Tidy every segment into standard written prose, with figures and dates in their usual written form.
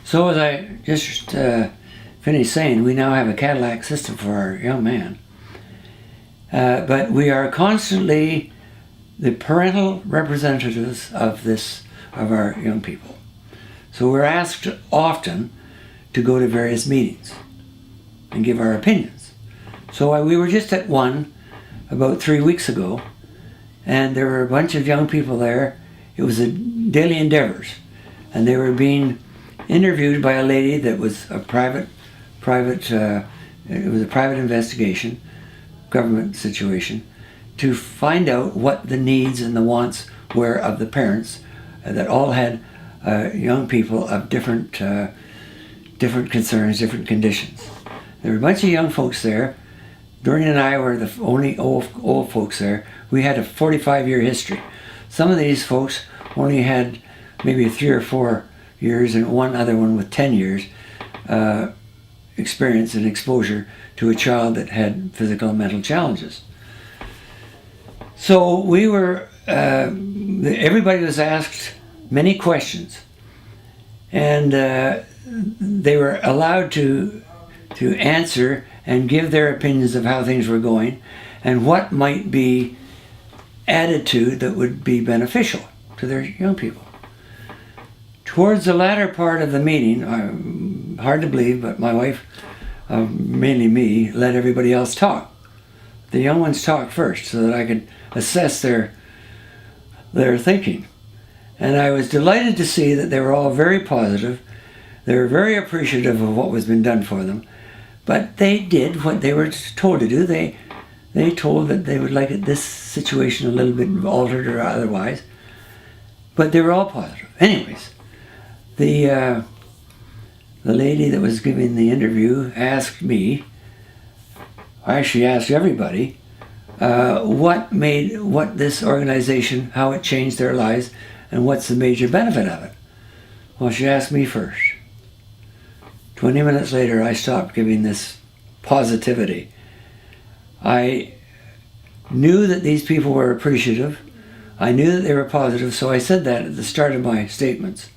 So as I just finished saying, we now have a Cadillac system for our young man. But we are constantly the parental representatives of our young people. So we're asked often to go to various meetings and give our opinions. So we were just at one about 3 weeks ago, and there were a bunch of young people there. It was a daily endeavors, and they were being interviewed by a lady that was a private investigation, government situation, to find out what the needs and the wants were of the parents that all had young people of different concerns, different conditions. There were a bunch of young folks there. Doreen and I were the only old folks there. We had a 45-year history. Some of these folks only had maybe 3 or 4 years, and one other one with 10 years experience and exposure to a child that had physical and mental challenges. So we were, everybody was asked many questions, and they were allowed to answer and give their opinions of how things were going and what might be added to that would be beneficial to their young people. Towards the latter part of the meeting, hard to believe, but my wife, mainly me, let everybody else talk. The young ones talked first so that I could assess their thinking. And I was delighted to see that they were all very positive. They were very appreciative of what was being done for them. But they did what they were told to do. They told that they would like this situation a little bit altered or otherwise. But they were all positive. Anyways, the lady that was giving the interview asked me, actually asked everybody, what this organization, how it changed their lives, and what's the major benefit of it. Well, she asked me first. 20 minutes later, I stopped giving this positivity. I knew that these people were appreciative. I knew that they were positive, so I said that at the start of my statements.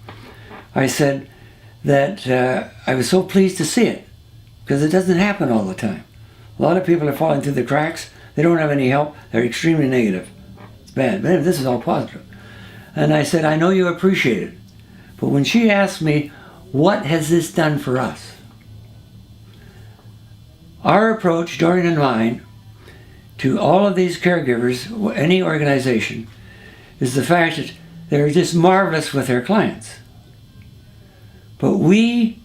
I said that I was so pleased to see it, because it doesn't happen all the time. A lot of people are falling through the cracks. They don't have any help. They're extremely negative. It's bad, but this is all positive. And I said, I know you appreciate it. But when she asked me, what has this done for us? Our approach, Doreen and mine, to all of these caregivers, any organization, is the fact that they're just marvelous with their clients. But we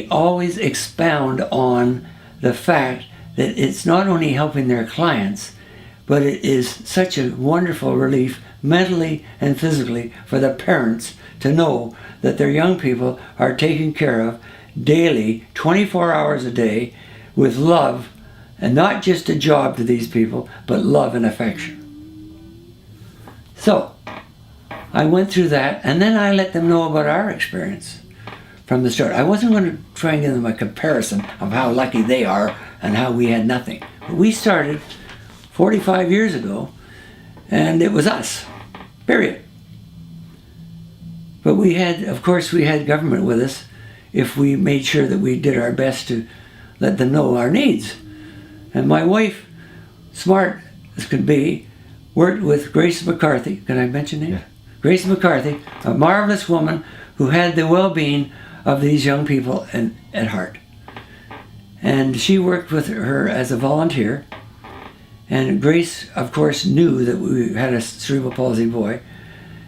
always expound on the fact that it's not only helping their clients, but it is such a wonderful relief mentally and physically for the parents to know that their young people are taken care of daily, 24 hours a day, with love, and not just a job to these people, but love and affection. So, I went through that, and then I let them know about our experience from the start. I wasn't going to try and give them a comparison of how lucky they are and how we had nothing. But we started 45 years ago, and it was us, period. But we had government with us if we made sure that we did our best to let them know our needs. And my wife, smart as could be, worked with Grace McCarthy. Can I mention names? Yeah. Grace McCarthy, a marvelous woman who had the well-being of these young people at heart. And she worked with her as a volunteer. And Grace, of course, knew that we had a cerebral palsy boy.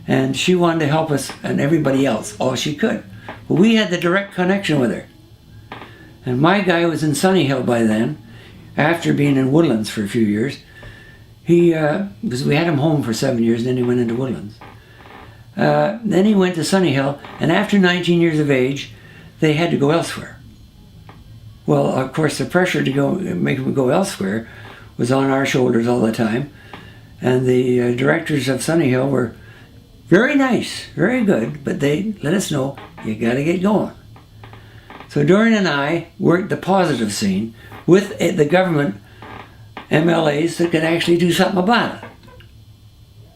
And she wanted to help us and everybody else all she could. But we had the direct connection with her. And my guy was in Sunny Hill by then, after being in Woodlands for a few years. Because we had him home for 7 years, and then he went into Woodlands. Then he went to Sunny Hill, and after 19 years of age, they had to go elsewhere. Well, of course, the pressure to make him go elsewhere was on our shoulders all the time. And the directors of Sunny Hill were very nice, very good, but they let us know, you got to get going. So Doreen and I worked the positive scene with the government MLAs that could actually do something about it.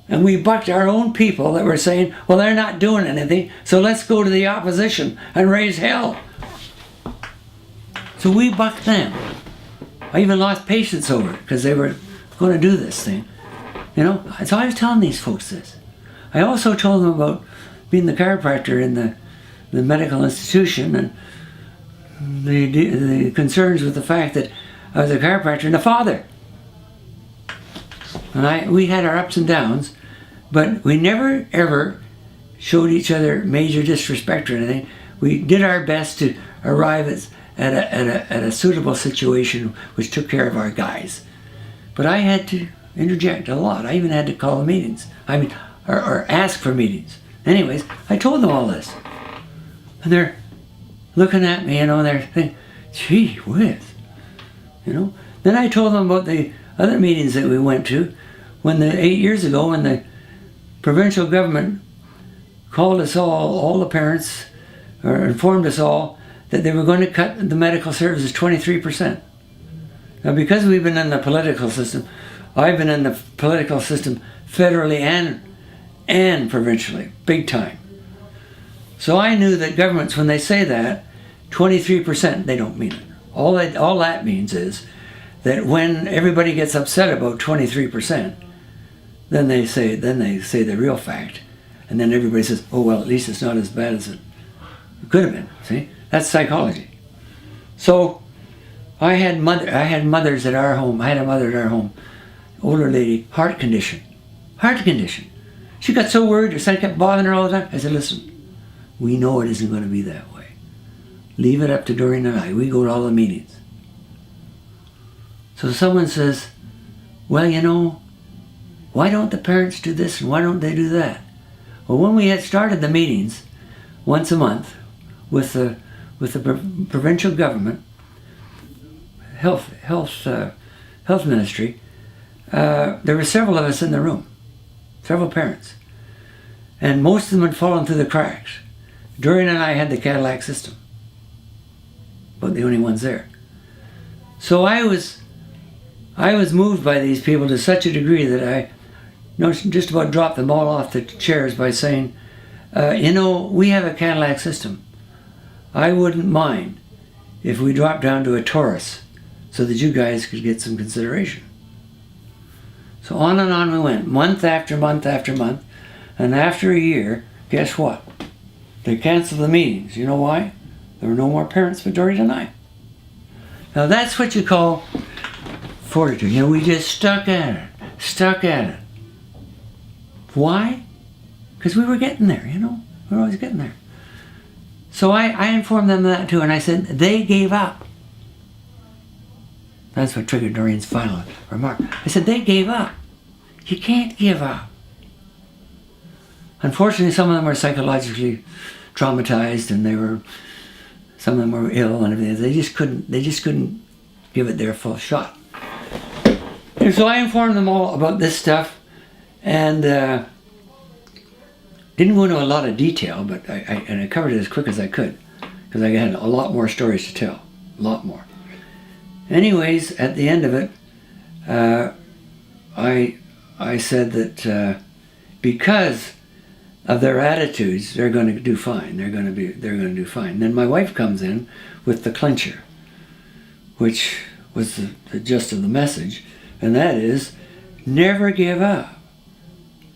And we bucked our own people that were saying, well, they're not doing anything, so let's go to the opposition and raise hell. So we bucked them. I even lost patience over it because they were going to do this thing. You know, so I was telling these folks this. I also told them about being the chiropractor in the medical institution and the concerns with the fact that I was a chiropractor and a father. And we had our ups and downs, but we never ever showed each other major disrespect or anything. We did our best to arrive at a suitable situation which took care of our guys. But I had to interject a lot. I even had to call meetings. Or ask for meetings. Anyways, I told them all this. And they're looking at me, and they're thinking, gee whiz. You know? Then I told them about the other meetings that we went to 8 years ago when the provincial government called us all the parents, or informed us all that they were going to cut the medical services 23%. Now, because we've been in the political system, I've been in the political system federally and provincially, big time. So I knew that governments, when they say that, 23%, they don't mean it. All that means is that when everybody gets upset about 23%, then they say the real fact, and then everybody says, oh well, at least it's not as bad as it could have been. See, that's psychology. So I had mothers at our home. I had a mother at our home, older lady, heart condition. She got so worried, her son kept bothering her all the time. I said, listen, we know it isn't going to be that way. Leave it up to Doreen and I. We go to all the meetings. So someone says, well, you know, why don't the parents do this and why don't they do that? Well, when we had started the meetings once a month with the provincial government, health ministry, there were several of us in the room. Several parents. And most of them had fallen through the cracks. Doreen and I had the Cadillac system. But the only ones there. So I was moved by these people to such a degree that I just about dropped them all off the chairs by saying, you know, we have a Cadillac system. I wouldn't mind if we dropped down to a Taurus so that you guys could get some consideration. So on and on we went, month after month after month, and after a year, guess what? They canceled the meetings. You know why? There were no more parents for Doreen and I. Now that's what you call fortitude. You know, we just stuck at it. Why? Because we were getting there, you know? We were always getting there. So I informed them of that too, and I said, they gave up. That's what triggered Doreen's final remark. I said, they gave up. You can't give up. Unfortunately, some of them were psychologically traumatized, and some of them were ill and everything. They just couldn't give it their full shot. And so I informed them all about this stuff, and didn't go into a lot of detail, but I covered it as quick as I could, because I had a lot more stories to tell, a lot more. Anyways, at the end of it, I said that because of their attitudes, they're going to do fine. They're going to do fine. And then my wife comes in with the clincher, which was the gist of the message, and that is, never give up.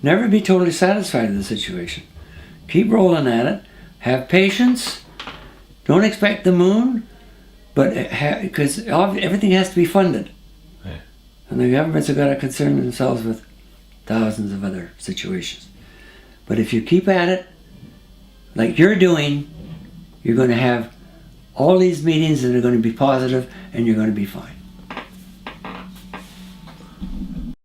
Never be totally satisfied with the situation. Keep rolling at it. Have patience. Don't expect the moon, but because everything has to be funded. Yeah. And the governments have got to concern themselves with thousands of other situations. But if you keep at it, like you're doing, you're going to have all these meetings that are going to be positive, and you're going to be fine.